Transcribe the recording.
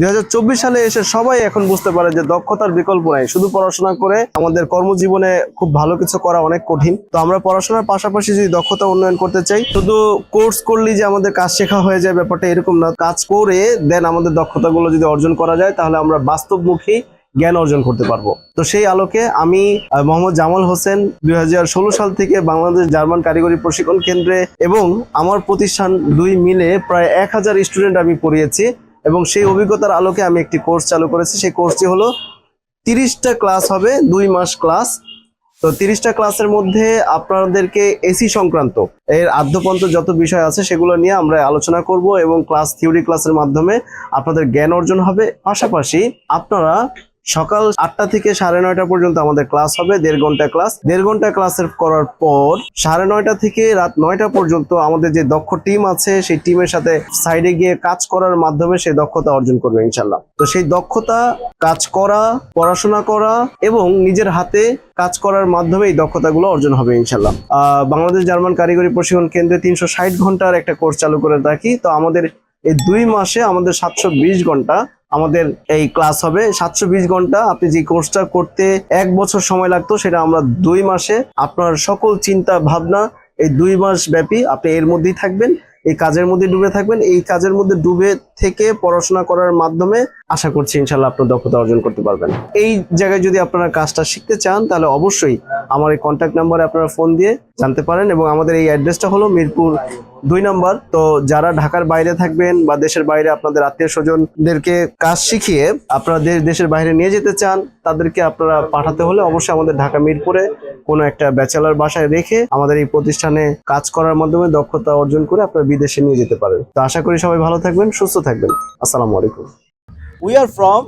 2024 সালে এসে সবাই এখন বুঝতে পারে যে দক্ষতার বিকল্প নাই। শুধু পড়াশোনা করে আমাদের কর্মজীবনে খুব ভালো কিছু করা অনেক কঠিন। তো আমরা পড়াশোনার পাশাপাশি যদি দক্ষতা উন্নয়ন করতে চাই, শুধু কোর্স করলেই যে আমাদের কাজ শেখা হয়ে যায় ব্যাপারটা এরকম না। কাজ করে দেন আমাদের দক্ষতাগুলো যদি অর্জন করা যায় তাহলে আমরা বাস্তবমুখী জ্ঞান অর্জন করতে পারবো। তো সেই আলোকে আমি মোহাম্মদ জামাল হোসেন 2016 সাল থেকে বাংলাদেশ জার্মান কারিগরি প্রশিক্ষণ কেন্দ্রে এবং আমার প্রতিষ্ঠান দুই মিলে প্রায় 1000 স্টুডেন্ট আমি পড়িয়েছি এবং সেই অভিজ্ঞতার আলোকে আমি একটি কোর্স চালু করেছি। সেই কোর্সটি হলো 30টা ক্লাস হবে, 2 মাস ক্লাস। তো 30টা ক্লাসের মধ্যে আপনাদেরকে এসি সংক্রান্ত এর আদ্যপন্ত যত বিষয় আছে সেগুলো নিয়ে আমরা আলোচনা করব এবং থিওরি ক্লাসের মাধ্যমে আপনাদের জ্ঞান অর্জন হবে। পাশাপাশি আপনারা সকাল 8টা থেকে 9:30 পর্যন্ত আমাদের ক্লাস হবে, 1.5 ঘন্টা ক্লাস। 1.5 ঘন্টা ক্লাসের করার পর 9:30 থেকে রাত 9টা পর্যন্ত আমাদের যে দক্ষ টিম আছে সেই টিমের সাথে সাইডে গিয়ে কাজ করার মাধ্যমে সেই দক্ষতা অর্জন করবে ইনশাল্লাহ। তো সেই দক্ষতা কাজ করা, পড়াশোনা করা এবং নিজের হাতে কাজ করার মাধ্যমে এই দক্ষতাগুলো অর্জন হবে ইনশাল্লাহ। বাংলাদেশ জার্মান কারিগরি প্রশিক্ষণ কেন্দ্রে 360 ঘন্টার একটা কোর্স চালু করে রাখি। তো আমাদের এই 2 মাসে আমাদের 720 ঘন্টা আমাদের এই ক্লাস হবে। 720 ঘন্টা আপনি যে কোর্সটা করতে 1 বছর সময় লাগতো সেটা আমরা 2 মাসে, আপনার সকল চিন্তা ভাবনা এই 2 মাস ব্যাপী আপনি এর মধ্যেই থাকবেন, এই কাজের মধ্যে ডুবে থাকবেন। এই কাজের মধ্যে ডুবে থেকে পড়াশোনা করার মাধ্যমে আশা করছি ইনশাল্লাহ আপনার দক্ষতা অর্জন করতে পারবেন। এই জায়গায় যদি আপনারা কাজটা শিখতে চান তাহলে অবশ্যই আমার এই কন্ট্যাক্ট নাম্বারে আপনারা ফোন দিয়ে জানতে পারেন এবং আমাদের এই অ্যাড্রেসটা হলো মিরপুর 2 নম্বর। তো যারা ঢাকার বাইরে থাকবেন বা দেশের বাইরে আপনাদের আত্মীয় স্বজনদেরকে কাজ শিখিয়ে আপনারা দেশের বাইরে নিয়ে যেতে চান, তাদেরকে আপনারা পাঠাতে হলে অবশ্যই আমাদের ঢাকা মিরপুরে কোনো একটা ব্যাচেলর বাসায় রেখে আমাদের এই প্রতিষ্ঠানে কাজ করার মাধ্যমে দক্ষতা অর্জন করে আপনারা বিদেশে নিয়ে যেতে পারেন। তো আশা করি সবাই ভালো থাকবেন, সুস্থ থাকবেন। আসসালামু আলাইকুম। We are from